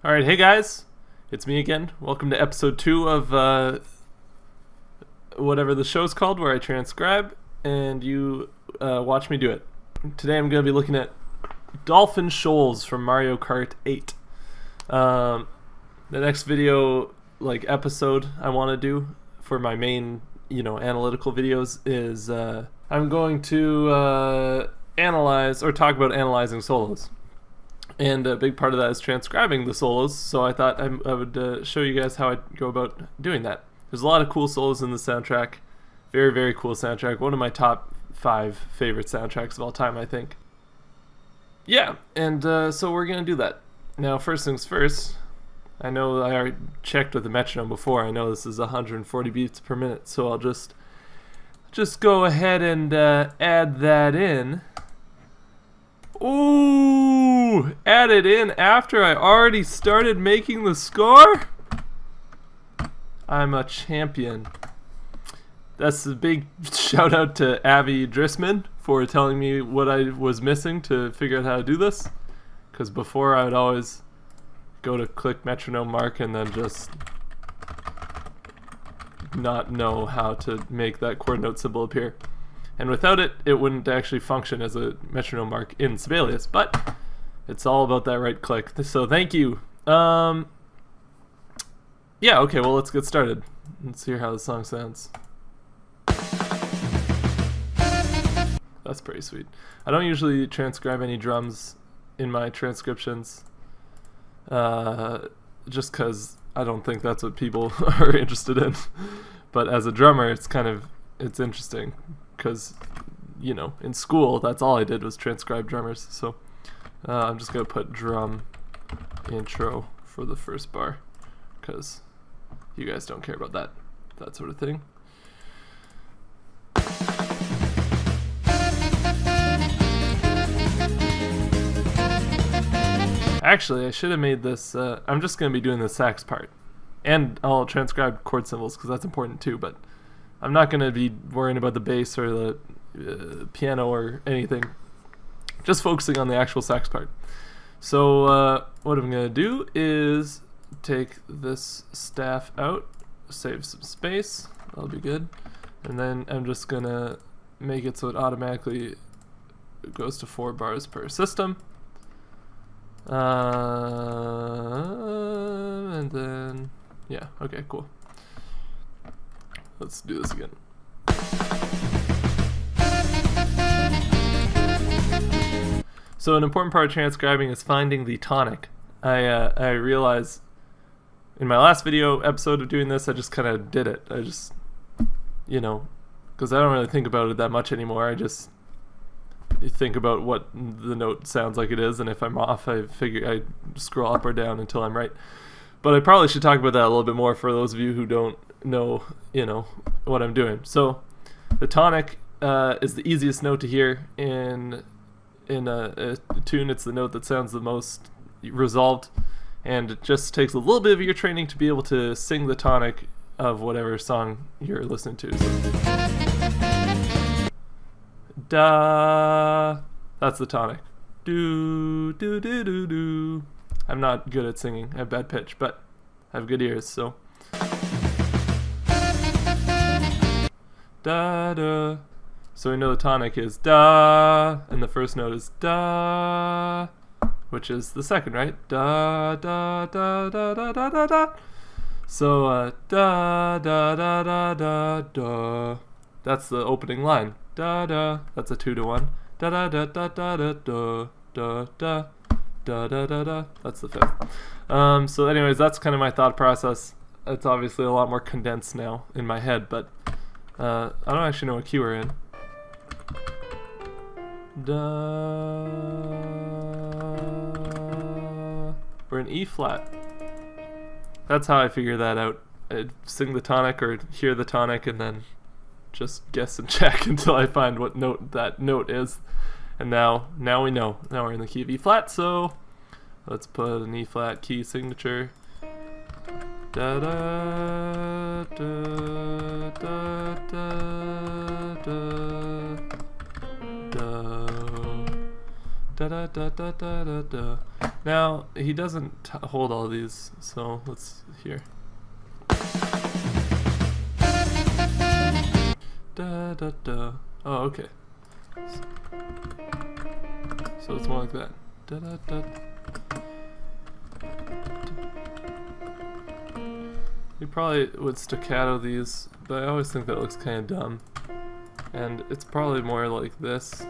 Alright, hey guys, it's me again. Welcome to episode 2 of whatever the show's called, where I transcribe and you watch me do it. Today I'm going to be looking at Dolphin Shoals from Mario Kart 8. The next video, episode I want to do for my main, analytical videos is I'm going to analyze or talk about analyzing solos. And a big part of that is transcribing the solos, so I thought I would show you guys how I go about doing that. There's a lot of cool solos in the soundtrack. Very, very cool soundtrack. One of my top 5 favorite soundtracks of all time, I think. Yeah, and so we're going to do that. Now, first things first, I know I already checked with the metronome before. I know this is 140 beats per minute, so I'll just go ahead and add that in. Ooh, add it in after I already started making the score? I'm a champion. That's a big shout out to Avi Drisman for telling me what I was missing to figure out how to do this. Because before I would always go to click metronome mark and then just not know how to make that chord note symbol appear. And without it, it wouldn't actually function as a metronome mark in Sibelius, but it's all about that right click. So thank you. Yeah, okay, well, let's get started. Let's hear how the song sounds. That's pretty sweet. I don't usually transcribe any drums in my transcriptions, just because I don't think that's what people are interested in. But as a drummer, it's interesting. Because, in school, that's all I did was transcribe drummers. So I'm just going to put drum intro for the first bar. Because you guys don't care about that sort of thing. Actually, I should have made this, I'm just going to be doing the sax part. And I'll transcribe chord symbols because that's important too, but I'm not going to be worrying about the bass or the piano or anything. Just focusing on the actual sax part. So what I'm going to do is take this staff out, save some space. That'll be good. And then I'm just going to make it so it automatically goes to 4 bars per system. And then, yeah, okay, cool. Let's do this again. So an important part of transcribing is finding the tonic. I realized in my last episode of doing this, I just kind of did it. I just, because I don't really think about it that much anymore. I just think about what the note sounds like it is, and if I'm off, I figure I scroll up or down until I'm right. But I probably should talk about that a little bit more for those of you who don't know, what I'm doing. So the tonic is the easiest note to hear in a tune. It's the note that sounds the most resolved, and it just takes a little bit of your training to be able to sing the tonic of whatever song you're listening to. So, da, that's the tonic. Do, do, do, do, do. I'm not good at singing. I have bad pitch, but I have good ears, so. Da, da. So we know the tonic is da, and the first note is da, which is the second, right? Da, da, da, da, da, da, da, da. So, da, da, da, da, da, da. That's the opening line. Da, da. That's a 2-to-1. Da, da, da, da, da, da, da, da, da. Da, da, da, da. That's the 5th. So anyways, that's kind of my thought process. It's obviously a lot more condensed now in my head, but I don't actually know what key we're in. Da. We're in E flat. That's how I figure that out. I'd sing the tonic or hear the tonic and then just guess and check until I find what note that note is. And now we know. Now we're in the key of E flat, so let's put an E flat key signature. Da da da da da da da Da da da da da da da. Now he doesn't hold all these, so let's hear. Da da da. Oh, okay. So it's more like that. Da da da. You probably would staccato these, but I always think that looks kind of dumb. And it's probably more like this,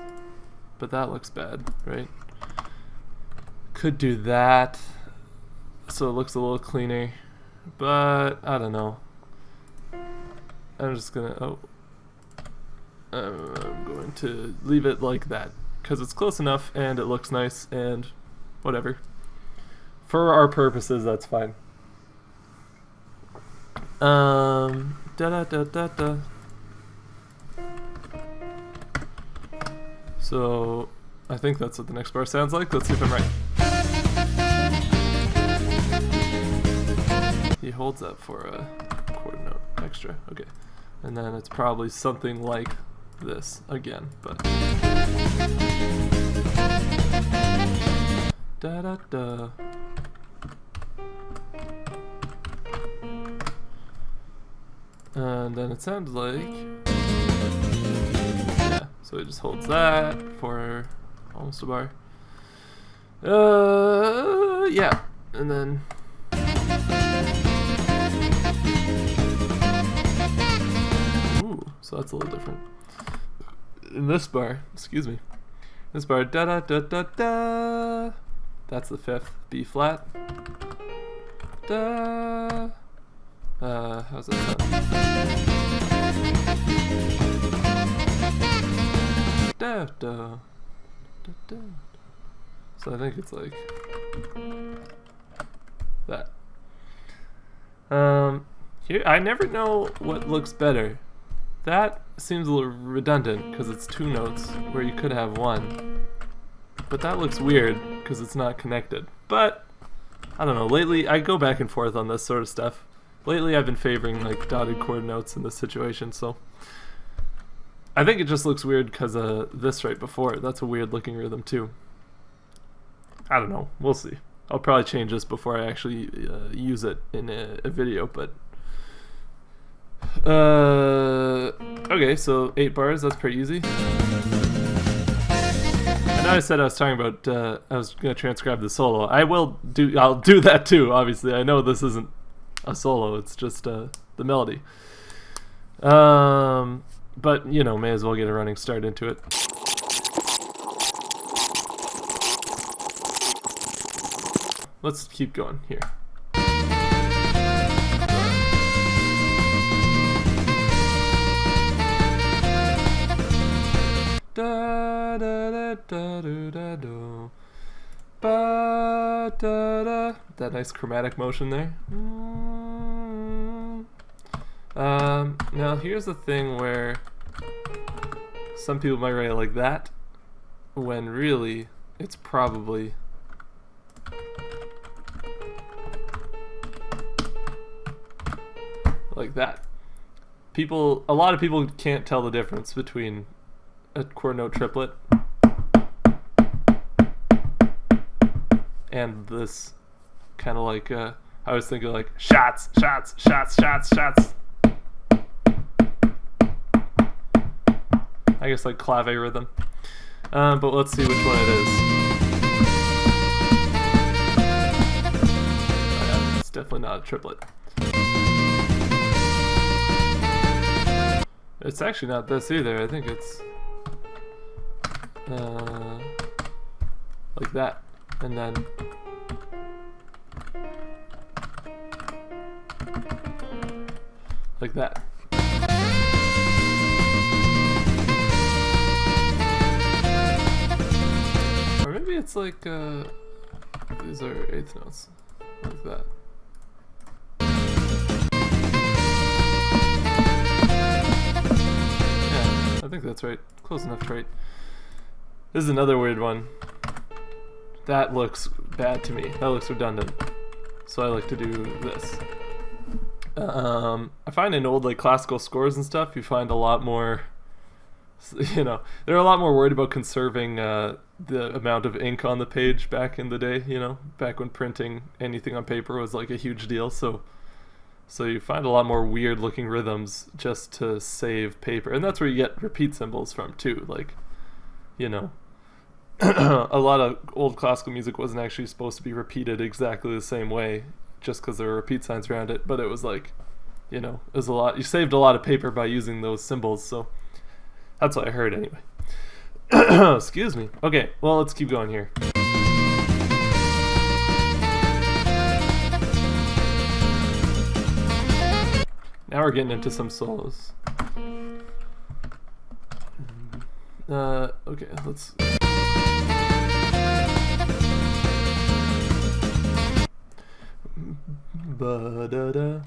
but that looks bad, right? Could do that, so it looks a little cleaner, but I don't know. I'm just gonna, I'm going to leave it like that, because it's close enough and it looks nice and whatever. For our purposes, that's fine. Da da da da da. So I think that's what the next bar sounds like. Let's see if I'm right. He holds that for a chord note extra. Okay. And then it's probably something like this again, but da da da. And then it sounds like, yeah, so it just holds that for almost a bar. Yeah, and then ooh, so that's a little different. In this bar, excuse me, this bar, da da da da da, that's the fifth B flat. Da. How's that sound? Da, da, da, da. So I think it's like that. Here I never know what looks better. That seems a little redundant because it's two notes where you could have one. But that looks weird because it's not connected. But I don't know, lately I go back and forth on this sort of stuff. Lately I've been favoring like dotted chord notes in this situation, so I think it just looks weird because this right before, that's a weird looking rhythm too. I don't know, we'll see. I'll probably change this before I actually use it in a video, but okay, so 8 bars, that's pretty easy. I know I said I was talking about I was gonna transcribe the solo. I'll do that too, obviously. I know this isn't a solo, it's just the melody. But you know, may as well get a running start into it. Let's keep going here. Da da da da da da do. Ba, da, da. That nice chromatic motion there. Now here's the thing where some people might write it like that, when really it's probably like that. A lot of people can't tell the difference between a chord note triplet and this kind of like I was thinking like shots, shots, shots, shots, shots. I guess like clave rhythm. But let's see which one it is. Oh, yeah, it's definitely not a triplet. It's actually not this either. I think it's like that, and then like that. Or maybe it's like these are eighth notes, like that. Yeah, I think that's right. Close enough, right? This is another weird one. That looks bad to me. That looks redundant. So I like to do this. I find in old like classical scores and stuff, you find a lot more they're a lot more worried about conserving the amount of ink on the page back in the day, back when printing anything on paper was like a huge deal. So you find a lot more weird looking rhythms just to save paper. And that's where you get repeat symbols from too. Like, a lot of old classical music wasn't actually supposed to be repeated exactly the same way just because there were repeat signs around it. But it was like, it was a lot. You saved a lot of paper by using those symbols. So that's what I heard anyway. Excuse me. Okay, well, let's keep going here. Now we're getting into some solos. Okay, let's... Ba-da-da.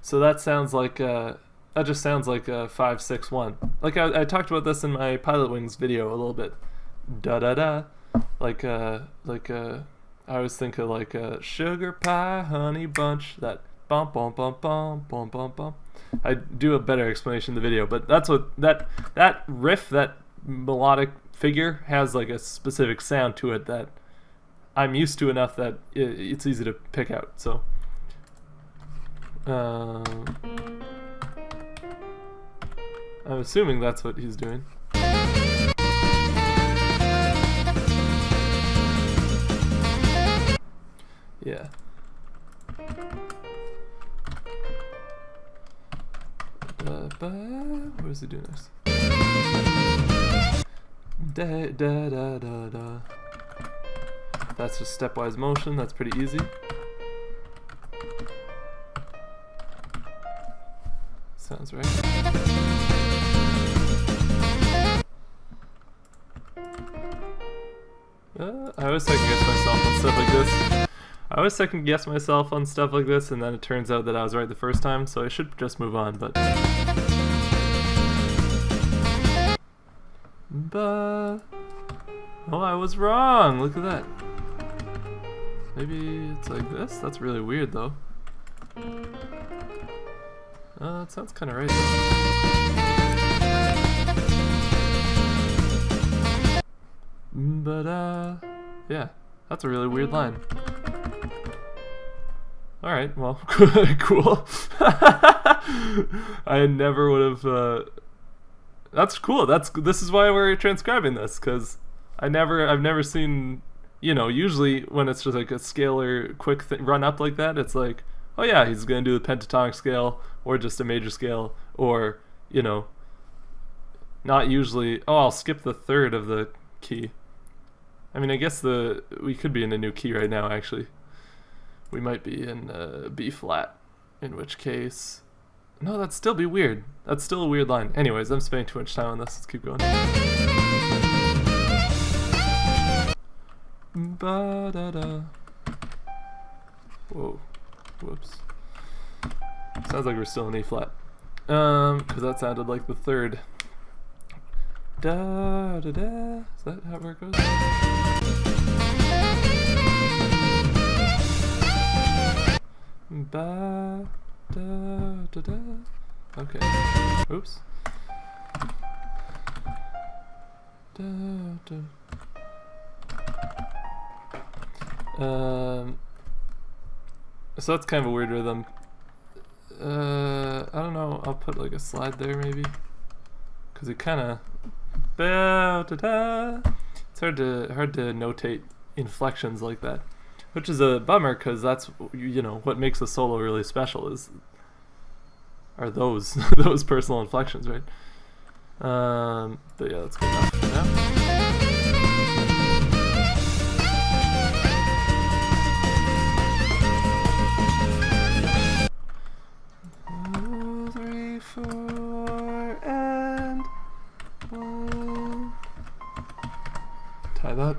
So that sounds like... that just sounds like a 5-6-1. Like I talked about this in my Pilot Wings video a little bit. Da-da-da. I always think of like a sugar pie, honey bunch, that bum bum bum bum bum bum bum. I do a better explanation in the video, but that's what that riff, that melodic figure has like a specific sound to it that I'm used to enough that it's easy to pick out. So I'm assuming that's what he's doing. Yeah. What is he doing next? Da da da da da. That's just stepwise motion. That's pretty easy. Sounds right. I always second guess myself on stuff like this. I always second guess myself on stuff like this, and then it turns out that I was right the first time, so I should just move on, but... Oh, I was wrong! Look at that. Maybe it's like this? That's really weird, though. It sounds kind of right, though. But, yeah. That's a really weird line. Alright, well, cool. I never would have, that's cool. This is why we're transcribing this, because I've never seen, usually when it's just like a scalar quick run up like that, it's like, oh yeah, he's gonna do the pentatonic scale, or just a major scale, or, not usually, oh, I'll skip the third of the key. I mean, I guess we could be in a new key right now, actually. We might be in B flat, in which case... No, that'd still be weird. That's still a weird line. Anyways, I'm spending too much time on this. Let's keep going. Ba-da-da. Whoa. Whoops. Sounds like we're still in E flat. Because that sounded like the third. Da-da-da. Is that how it goes? Ba da da da. Okay. Oops. Da da. So that's kind of a weird rhythm. I don't know. I'll put like a slide there maybe, because it kind of. Ba da da. It's hard to notate inflections like that. Which is a bummer, because that's what makes a solo really special are those those personal inflections, right? But yeah, that's good enough for now. 3, 4, and 1. Tie that.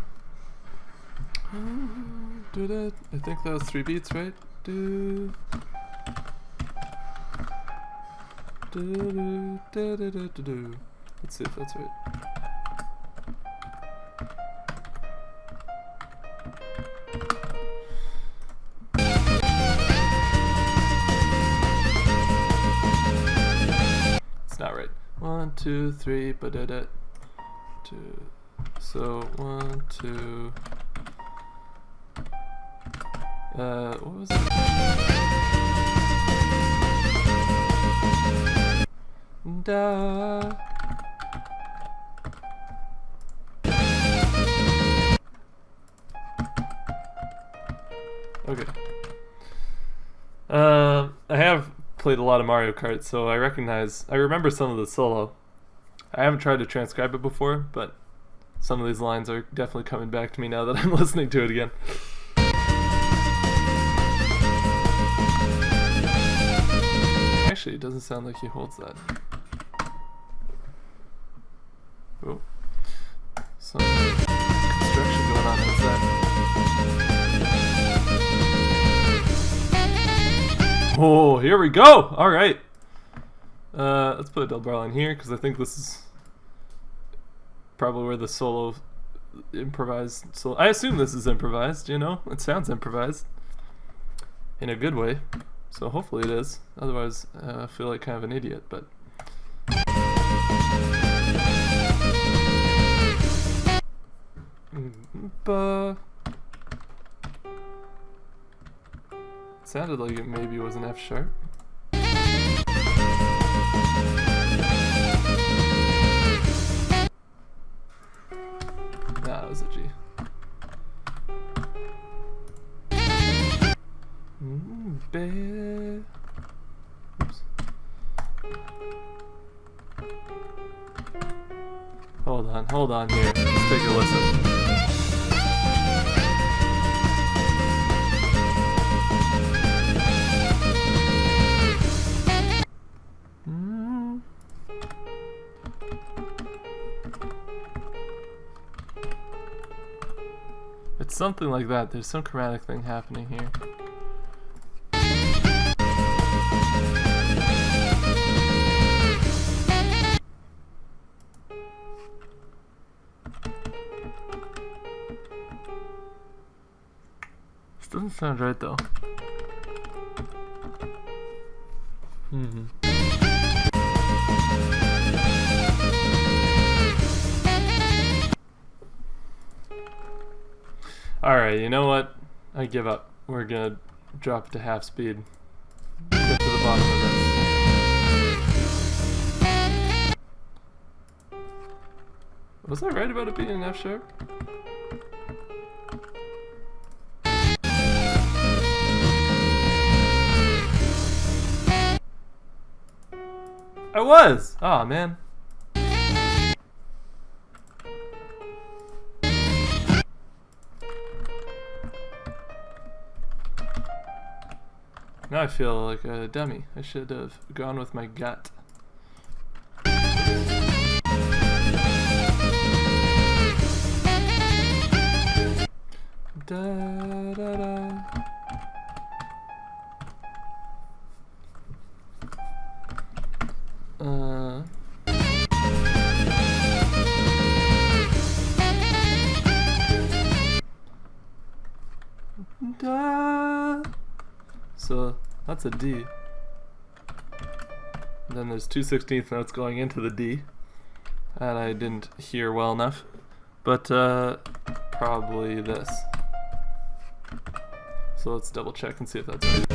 Do that. I think that was 3 beats, right? Do. Let's see if that's right. It's not right. 1, 2, 3, ba-da-da. 2. So 1, 2. What was it? Da. Okay. I have played a lot of Mario Kart, so I remember some of the solo. I haven't tried to transcribe it before, but some of these lines are definitely coming back to me now that I'm listening to it again. Actually, it doesn't sound like he holds that. Oh. Some construction going on outside. Oh, here we go! Alright. Let's put a double barrel in here, because I think this is probably where the solo improvised. So I assume this is improvised, you know? It sounds improvised. In a good way. So hopefully it is. Otherwise, I feel like kind of an idiot, but... Sounded like it maybe was an F sharp. Nah, it was a G. Oops. Hold on here. Let's take a listen. It's something like that. There's some chromatic thing happening here. This doesn't sound right though. Alright, you know what? I give up. We're gonna drop it to half speed. Get to the bottom of this. Was I right about it being an F sharp? I was! Aw, man. Now I feel like a dummy. I should have gone with my gut. Da, da, da. Da. So that's a D. And then there's 2/16 notes going into the D. And I didn't hear well enough. But probably this. So let's double check and see if that's right.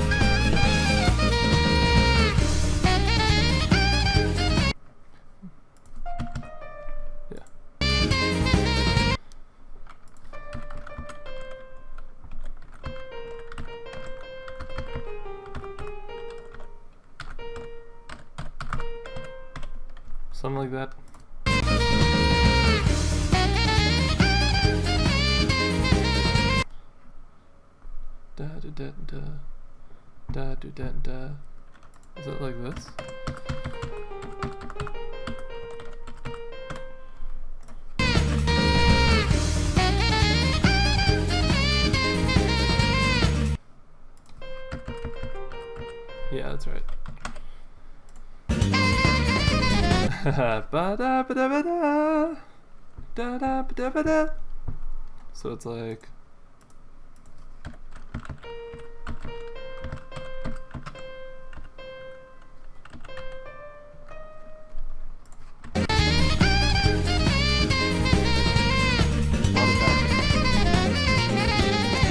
Something like that. Da da da da da da da da. Is it like this? Yeah, that's right. Ba-da-ba-da-ba-da. Da-da-ba-da-ba-da. So it's like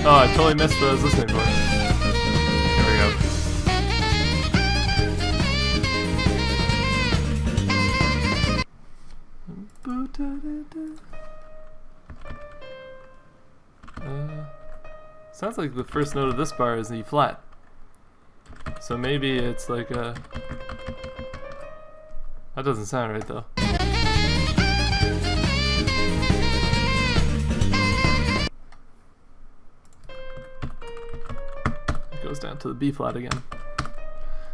Oh, I totally missed what I was listening for. Here we go. Sounds like the first note of this bar is E flat. So maybe it's like a... That doesn't sound right though. It goes down to the B flat again.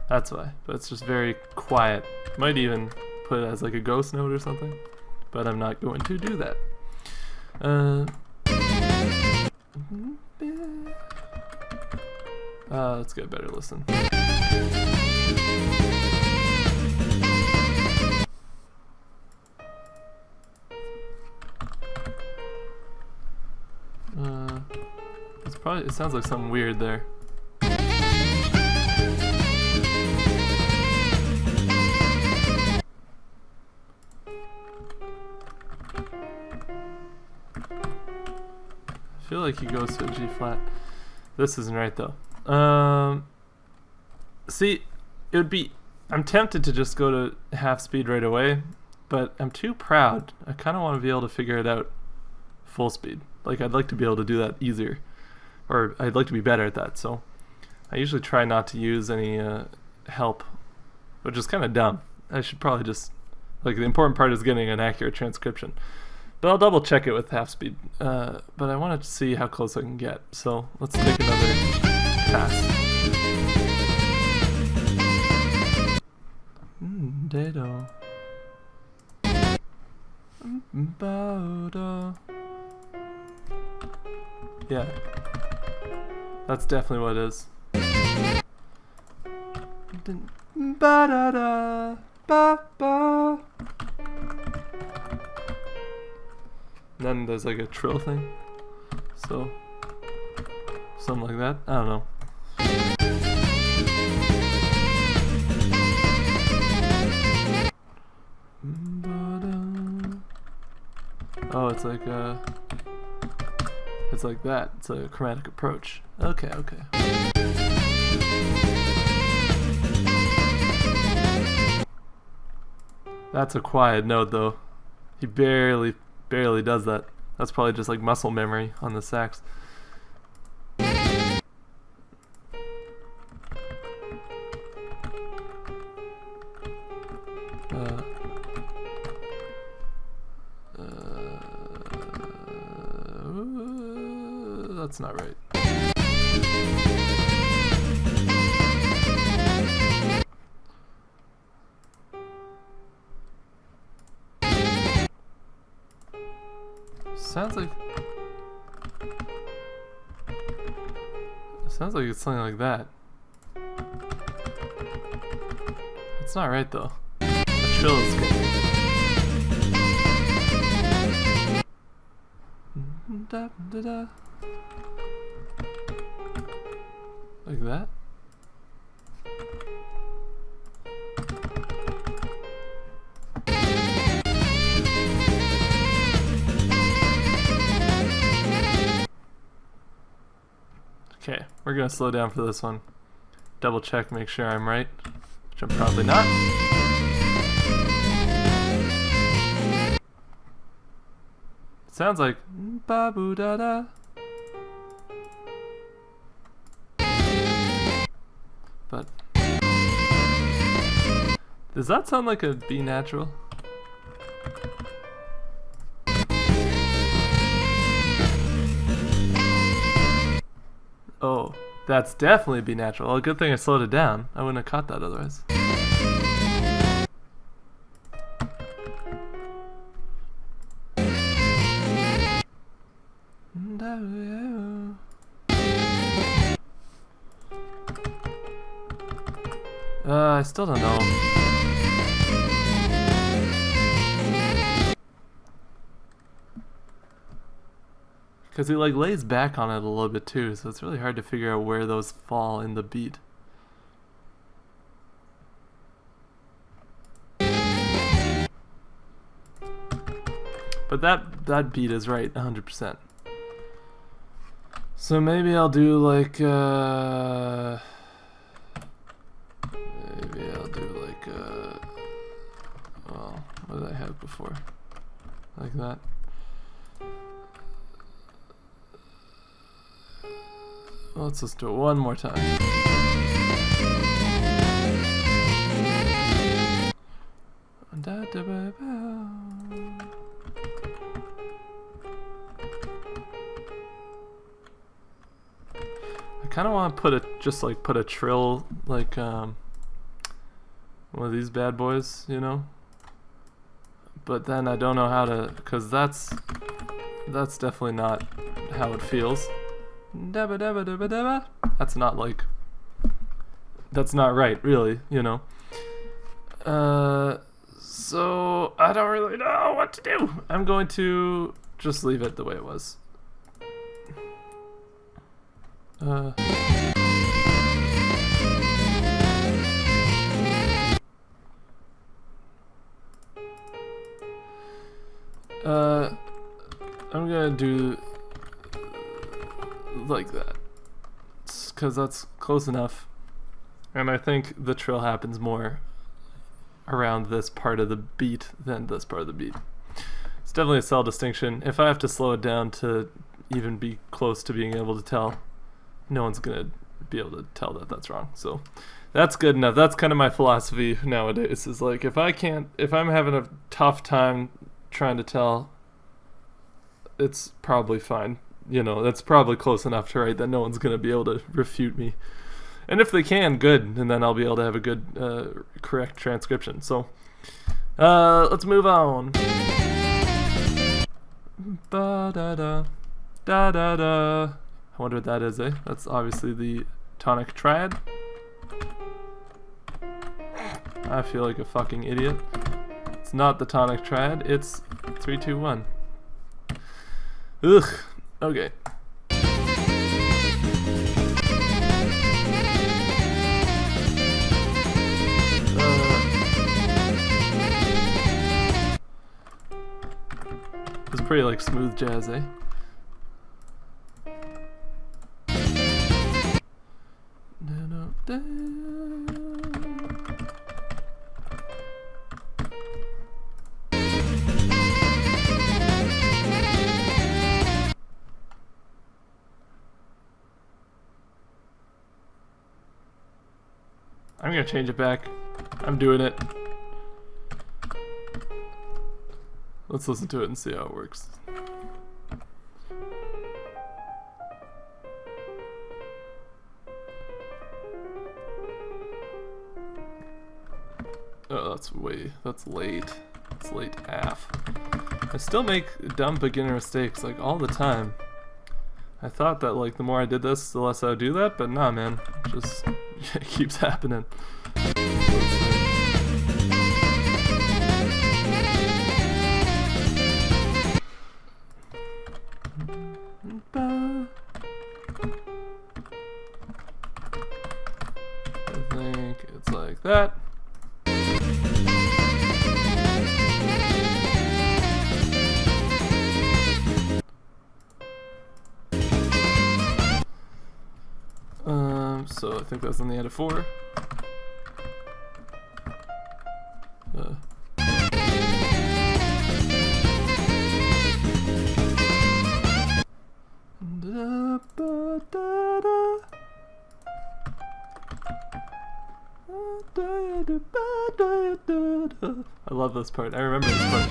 That's why. But it's just very quiet. Might even put it as like a ghost note or something. But I'm not going to do that. Let's get a better listen. It's probably, it sounds like something weird there. I feel like he goes to a G flat. This isn't right though. See, it would be... I'm tempted to just go to half speed right away, but I'm too proud. I kind of want to be able to figure it out full speed. Like, I'd like to be able to do that easier. Or I'd like to be better at that, so I usually try not to use any help, which is kind of dumb. I should probably just... Like, the important part is getting an accurate transcription. But I'll double check it with half speed. But I want to see how close I can get. So let's take another pass. Dado. Yeah. That's definitely what it is. Then there's like a trill thing. So, something like that. I don't know. Oh, it's like that. It's a chromatic approach. Okay, okay. That's a quiet note though. He barely does that. That's probably just like muscle memory on the sax. That's not right. Sounds like it's something like that. It's not right though. The trill is good. Like that. Okay, we're gonna slow down for this one. Double check, make sure I'm right, which I'm probably not. It sounds like ba boo da da. But does that sound like a B natural? Oh, that's definitely B natural. Well, good thing I slowed it down. I wouldn't have caught that otherwise. I still don't know. Because he like lays back on it a little bit too, so it's really hard to figure out where those fall in the beat. But that beat is right 100%. So maybe I'll do like well, what did I have before? Like that. Let's just do it one more time. I kind of want to put a trill like one of these bad boys, you know. But then I don't know how to, because that's definitely not how it feels. That's not like, that's not right, really, you know. So I don't really know what to do. I'm going to just leave it the way it was. I'm gonna do like that, because that's close enough, and I think the trill happens more around this part of the beat than this part of the beat. It's definitely a cell distinction. If I have to slow it down to even be close to being able to tell, no one's gonna be able to tell that that's wrong. So that's good enough. That's kind of my philosophy nowadays, is like, if I'm having a tough time trying to tell, it's probably fine. You know, that's probably close enough to write that no one's going to be able to refute me. And if they can, good. And then I'll be able to have a good, correct transcription. So, let's move on. Ba-da-da, da-da-da. I wonder what that is, eh? That's obviously the tonic triad. I feel like a fucking idiot. It's not the tonic triad, it's 3, 2, 1. Ugh. Okay. It's pretty like smooth jazz, eh? I'm gonna change it back. I'm doing it. Let's listen to it and see how it works. Oh, that's late. It's late AF. I still make dumb beginner mistakes like all the time. I thought that like the more I did this, the less I would do that, but nah, man. Just it keeps happening. I think it's like that. So I think that's on the end of 4. I love this part. I remember this part.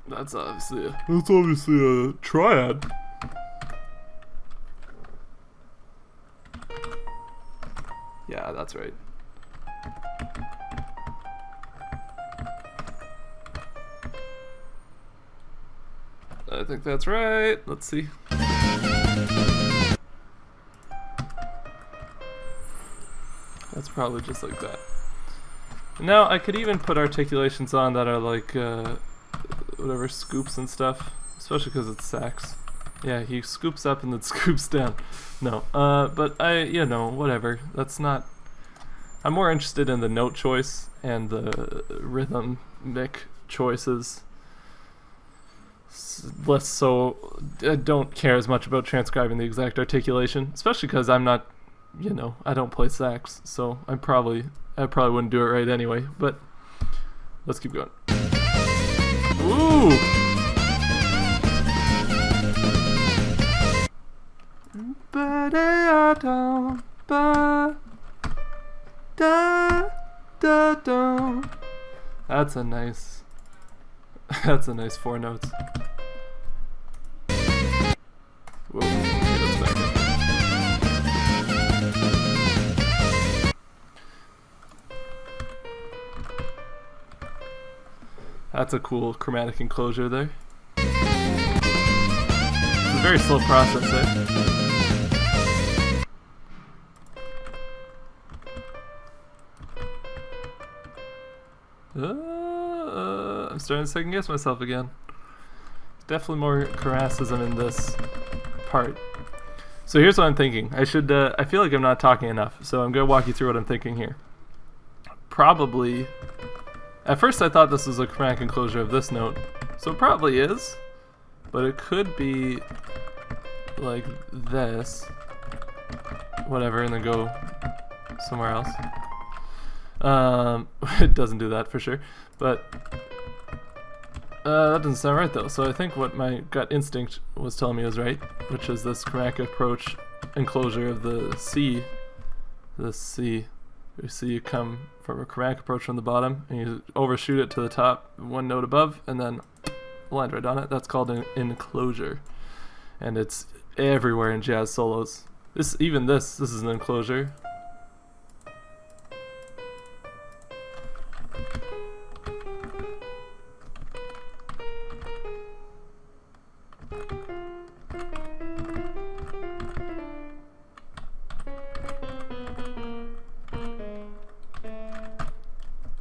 That's obviously a triad. Yeah, that's right. I think that's right. Let's see. That's probably just like that. Now I could even put articulations on that are like whatever, scoops and stuff, especially because it's sax. Yeah, he scoops up and then scoops down. No, but whatever. That's not. I'm more interested in the note choice and the rhythmic choices. less so. I don't care as much about transcribing the exact articulation, especially because I'm not, I don't play sax, so I probably wouldn't do it right anyway. But let's keep going. Ooh. That's a nice 4 notes. Whoa, okay, let's back up. That's a cool chromatic enclosure there. It's a very slow process, eh? I'm starting to second guess myself again. Definitely more chromatism in this part. So here's what I'm thinking. I feel like I'm not talking enough, so I'm going to walk you through what I'm thinking here. Probably, at first I thought this was a chromatic enclosure of this note, so it probably is, but it could be like this, whatever, and then go somewhere else. It doesn't do that for sure, but that doesn't sound right though. So I think what my gut instinct was telling me was right, which is this chromatic approach enclosure of the C. This C, you see, you come from a chromatic approach from the bottom, and you overshoot it to the top, one note above, and then land right on it. That's called an enclosure, and it's everywhere in jazz solos. This is an enclosure.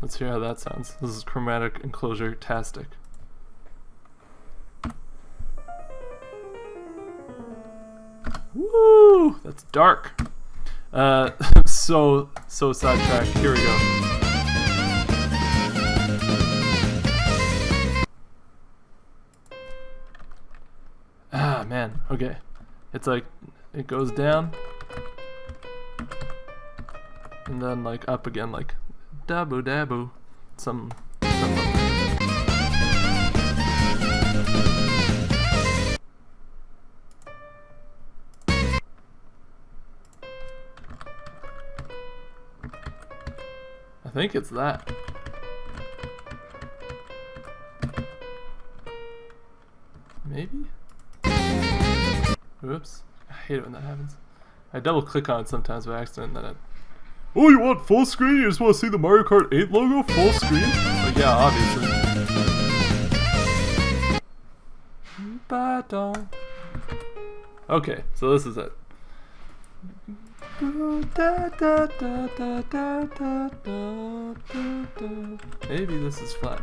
Let's hear how that sounds. This is chromatic enclosure-tastic. Woo! That's dark. So sidetracked. Here we go. Ah, man. Okay. It's like, it goes down, and then like up again, like dabu dabu. Some I think it's that. Maybe? Oops. I hate it when that happens. I double click on it sometimes by accident, and then oh, you want full screen? You just want to see the Mario Kart 8 logo full screen? Like, yeah, obviously. Okay, so this is it. Maybe this is flat.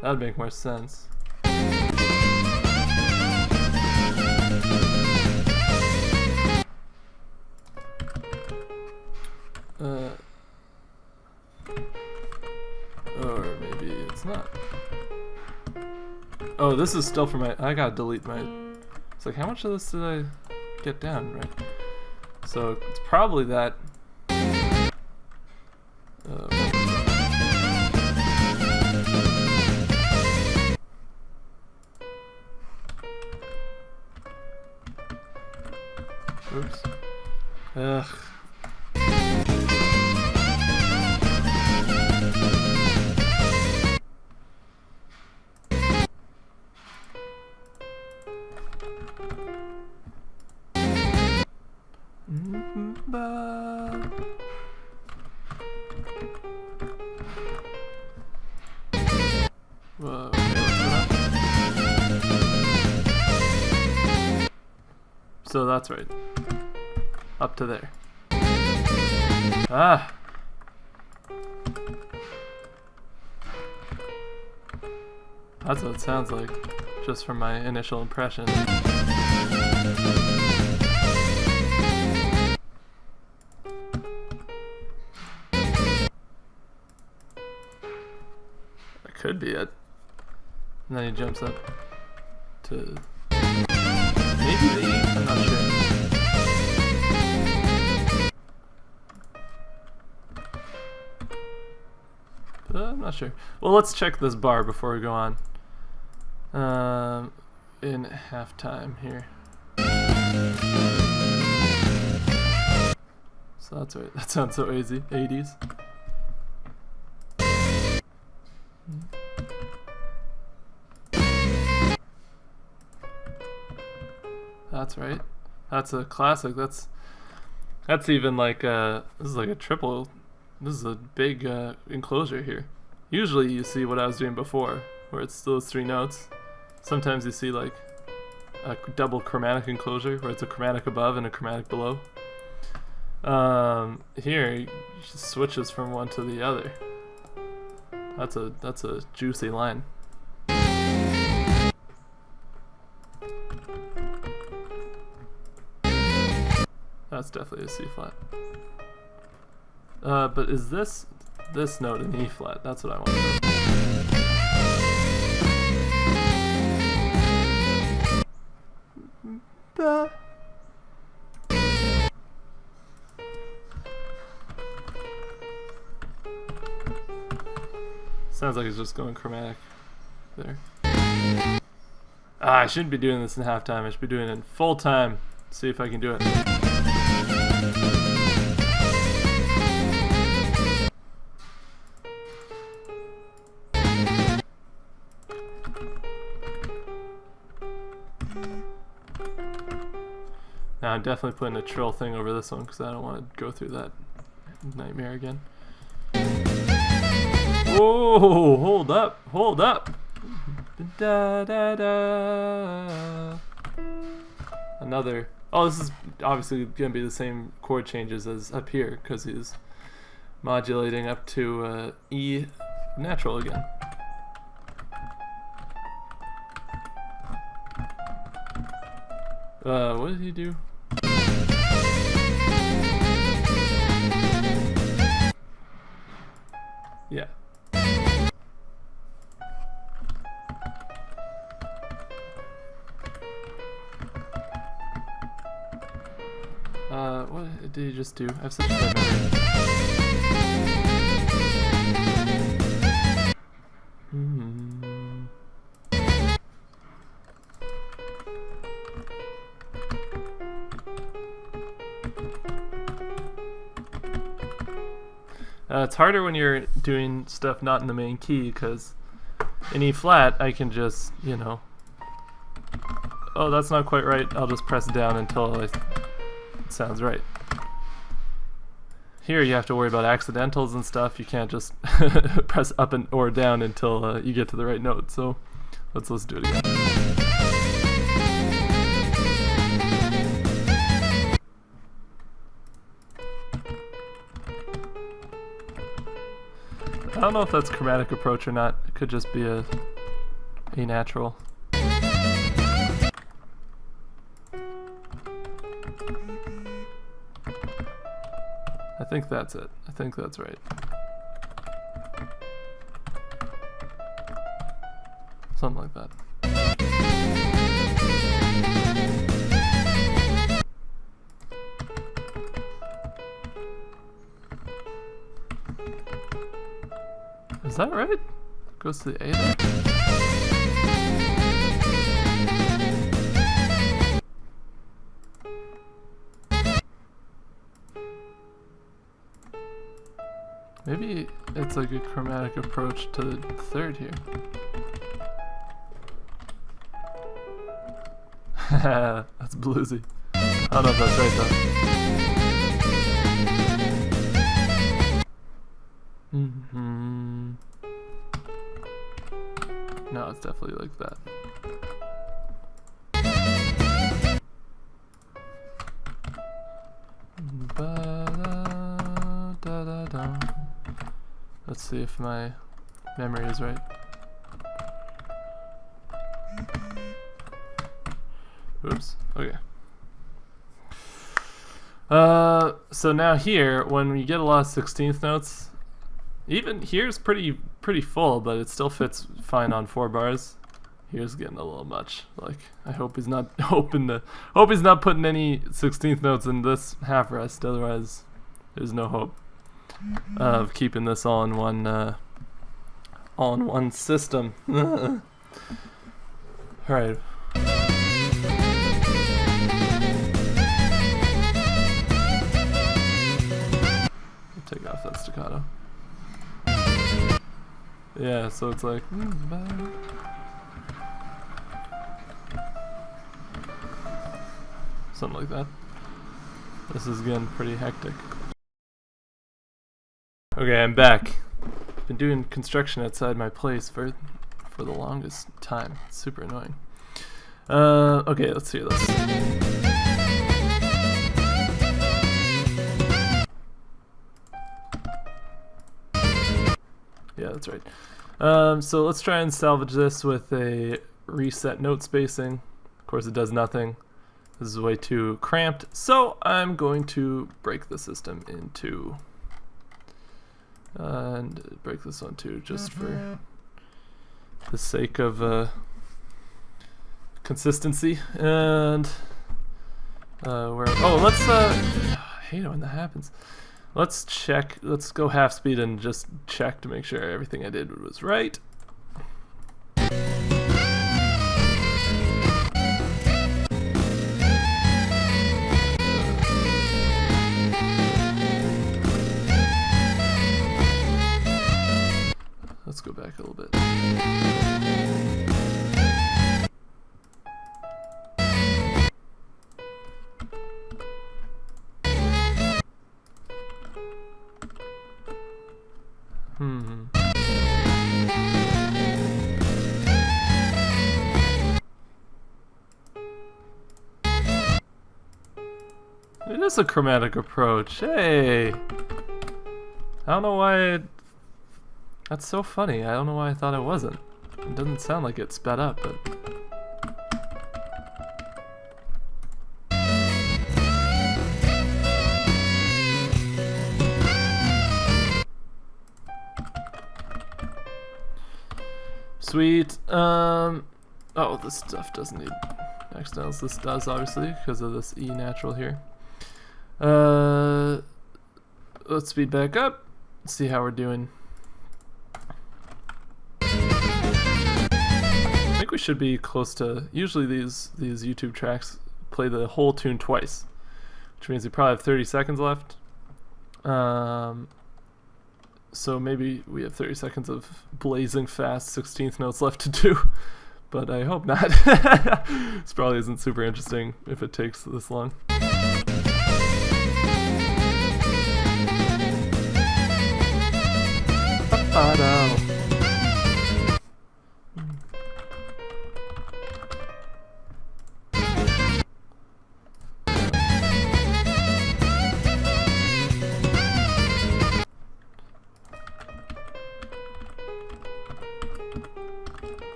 That'd make more sense. Or maybe it's not. Oh, this is still for my... I gotta delete my... It's like, how much of this did I get down, right? So, it's probably that... Oops. Ugh. Whoa, okay, let's go up. So that's right. Up to there. Ah! That's what it sounds like, just from my initial impression. That could be it. And then he jumps up. to maybe the E? I'm not sure. I'm not sure. Well, let's check this bar before we go on. In halftime here. So that's right. That sounds so easy. 80s. That's right. That's a classic. That's even like this is like a triple. This is a big enclosure here. Usually you see what I was doing before, where it's those 3 notes. Sometimes you see like a double chromatic enclosure, where it's a chromatic above and a chromatic below. Here it just switches from one to the other. That's a juicy line. That's definitely a C flat. But is this note an E flat? That's what I want to know. Sounds like it's just going chromatic there. I shouldn't be doing this in halftime. I should be doing it in full time. See if I can do it. Now I'm definitely putting a trill thing over this one because I don't want to go through that nightmare again. Whoa, hold up. Da, da, da. Another. Oh, this is obviously going to be the same chord changes as up here because he's modulating up to E natural again. What did he do? Yeah. What did he just do? I have such a bad memory. It's harder when you're doing stuff not in the main key, because in E flat I can just, you know, oh, that's not quite right, I'll just press down until it sounds right. Here you have to worry about accidentals and stuff. You can't just press up and or down until you get to the right note. So let's do it again. I don't know if that's chromatic approach or not. It could just be a natural. I think that's it. I think that's right. Something like that. Is that right? Goes to the A there? Maybe it's like a chromatic approach to the third here. That's bluesy. I don't know if that's right though. No, it's definitely like that. Let's see if my memory is right. Oops. Okay. So now here, when we get a lot of 16th notes, even here's pretty full, but it still fits fine on 4 bars. Here's getting a little much. Like, I hope he's not hope he's not putting any 16th notes in this half rest. Otherwise, there's no hope of keeping this all in one system. All right. Take off that staccato. Yeah, so it's like something like that. This is getting pretty hectic. Okay, I'm back. Been doing construction outside my place for the longest time. It's super annoying. Okay, let's hear this. Yeah, that's right. So let's try and salvage this with a reset note spacing. Of course, it does nothing. This is way too cramped, so I'm going to break the system in two. And break this one too, just for the sake of consistency. And let's I hate it when that happens. Let's check. Let's go half speed and just check to make sure everything I did was right. Let's go back a little bit. It is a chromatic approach. Hey! I don't know why that's so funny. I don't know why I thought it wasn't. It doesn't sound like it sped up, but sweet. Oh, this stuff doesn't need externals. This does, obviously, because of this E natural here. Let's speed back up. See how we're doing. I think we should be close to. Usually these YouTube tracks play the whole tune twice, which means we probably have 30 seconds left. So maybe we have 30 seconds of blazing fast 16th notes left to do, but I hope not. This probably isn't super interesting if it takes this long.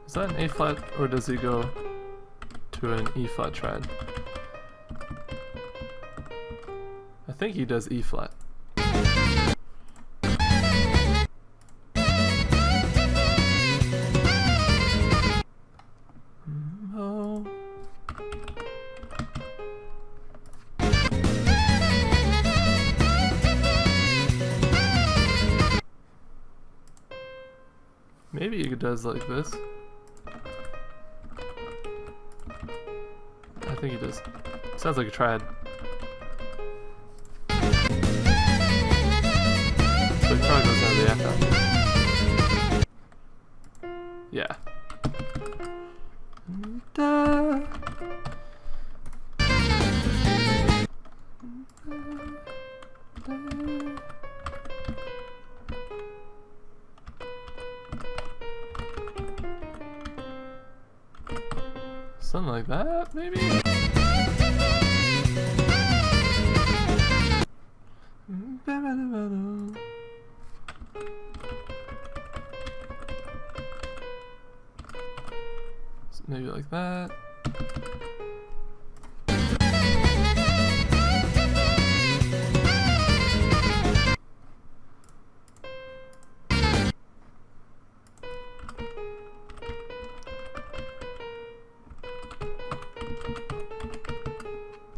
Is that an A flat, or does he go to an E flat triad? I think he does E flat. Oh. Maybe he does like this. I think he does. Sounds like a triad. So he probably goes down to the F after. Yeah. Something like that, maybe? Maybe like that.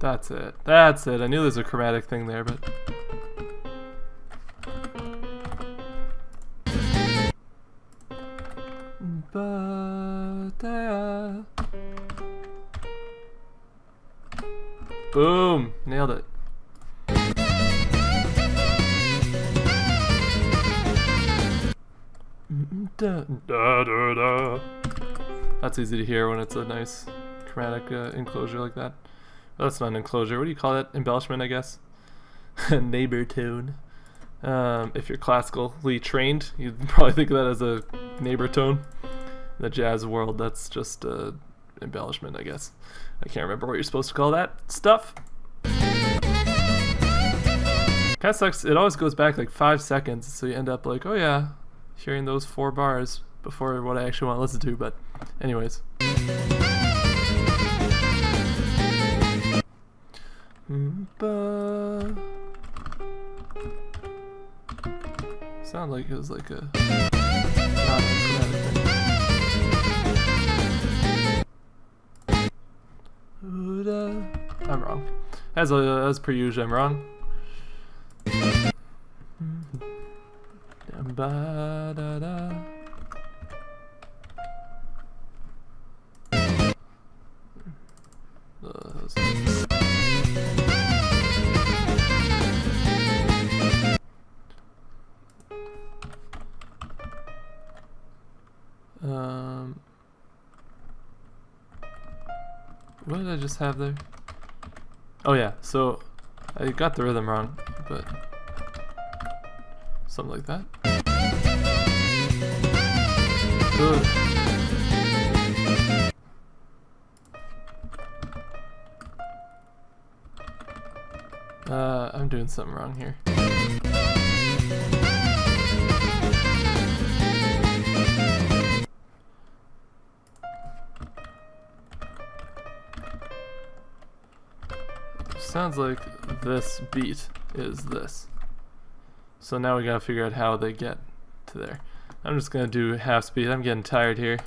That's it. That's it. I knew there's a chromatic thing there, but... Boom! Nailed it. Da, da, da, da. That's easy to hear when it's a nice chromatic enclosure like that. Well, that's not an enclosure. What do you call that? Embellishment, I guess. Neighbor tone. If you're classically trained, you'd probably think of that as a neighbor tone. In the jazz world, that's just embellishment, I guess. I can't remember what you're supposed to call that stuff. Kinda sucks. It always goes back like 5 seconds, so you end up like, oh yeah, hearing those 4 bars before what I actually want to listen to. But anyways. Sound like it was like a not a chromatic thing. I'm wrong. As per usual, I'm wrong. What did I just have there? Oh yeah, so I got the rhythm wrong, but something like that. Ugh. I'm doing something wrong here. Sounds like this beat is this. So now we gotta figure out how they get to there. I'm just gonna do half speed. I'm getting tired here.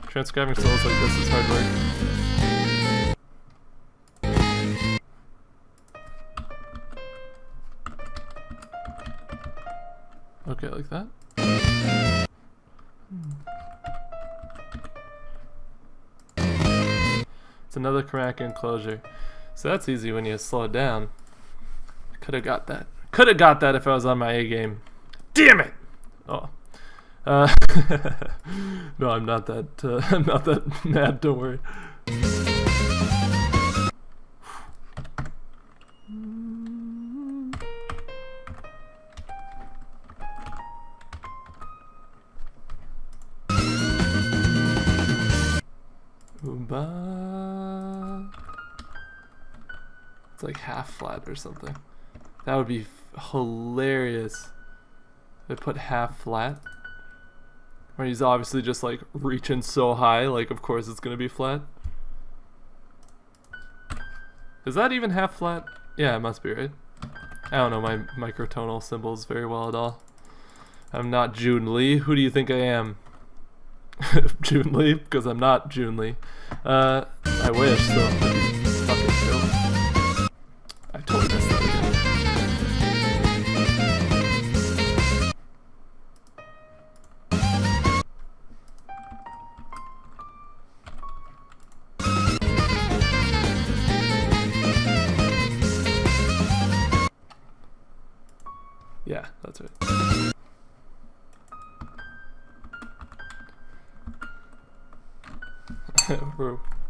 Transcribing solos like this is hard work. Okay, like that. It's another chromatic enclosure. So that's easy when you slow it down. Could have got that. Could have got that if I was on my A game. Damn it! Oh. No, I'm not that. I'm not that mad. Don't worry. It's like half flat or something. That would be hilarious. They put half flat. Where he's obviously just like reaching so high, like of course it's gonna be flat. Is that even half flat? Yeah, it must be, right? I don't know my microtonal symbols very well at all. I'm not June Lee. Who do you think I am? June Lee? Because I'm not June Lee. I wish, so that'd be fucking dope. I totally missed that again. Yeah, that's right.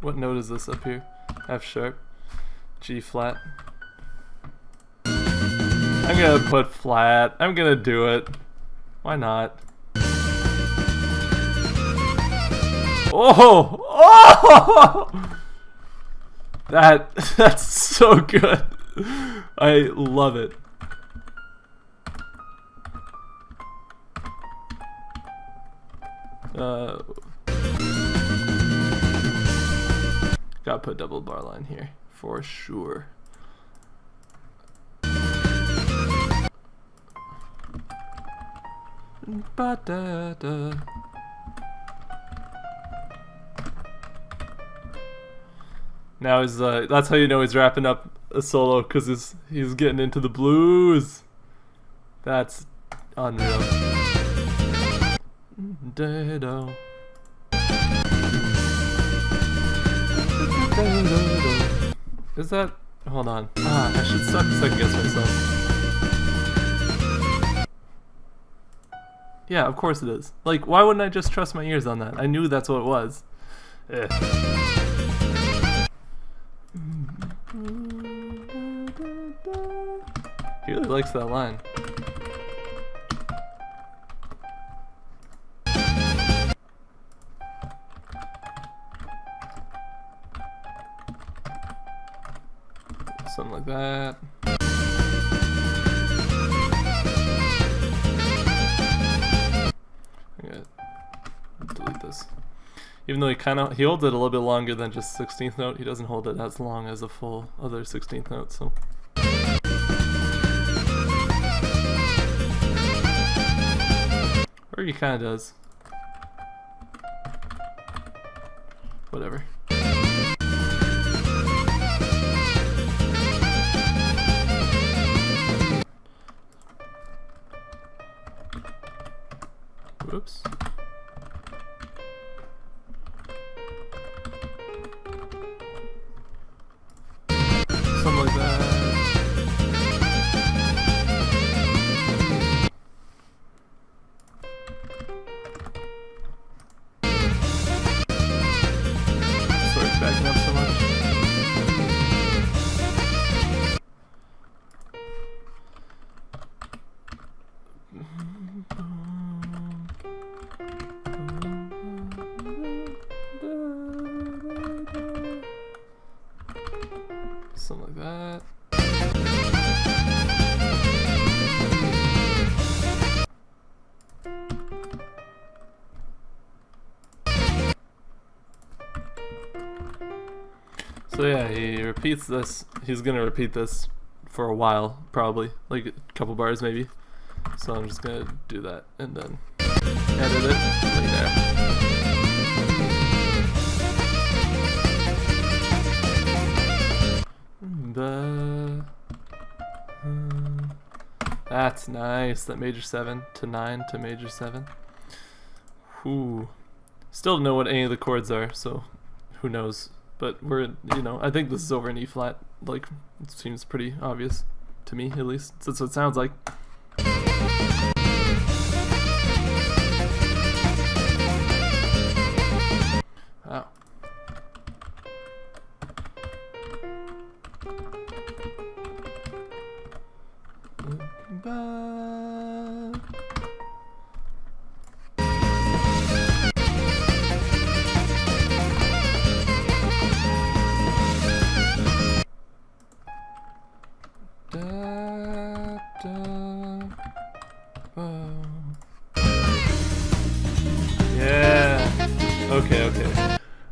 What note is this up here? F sharp, G flat. I'm gonna put flat. I'm gonna do it. Why not? Oh! Oh! That's so good. I love it. Gotta put double bar line here for sure. Ba-da-da. Now he's that's how you know he's wrapping up a solo, because he's getting into the blues. That's unreal. Dado. Is that? Hold on. I should second guess myself. Yeah, of course it is. Like, why wouldn't I just trust my ears on that? I knew that's what it was. He really likes that line. Something like that. I'm gonna delete this. Even though he holds it a little bit longer than just 16th note, he doesn't hold it as long as a full other 16th note, so. Or he kinda does. Whatever. Whoops. Something like that. Sorry, backing up so much. Something like that. So yeah, he repeats this. He's gonna repeat this for a while, probably, like a couple bars maybe. So I'm just gonna do that and then edit it later. That's nice. That major 7 to 9 to major 7. Whew. Still don't know what any of the chords are, so who knows. But we're, I think this is over in E flat. Like, it seems pretty obvious to me, at least. That's what it sounds like. Wow. Yeah.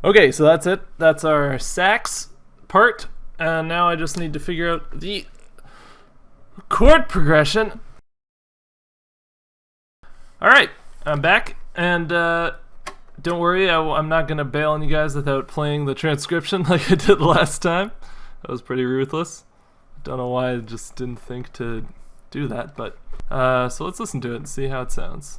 Okay, so that's it. That's our sax part. And now I just need to figure out the chord progression. Alright, I'm back. And don't worry, I'm not going to bail on you guys without playing the transcription like I did last time. That was pretty ruthless. Don't know why I just didn't think to do that, but so let's listen to it and see how it sounds.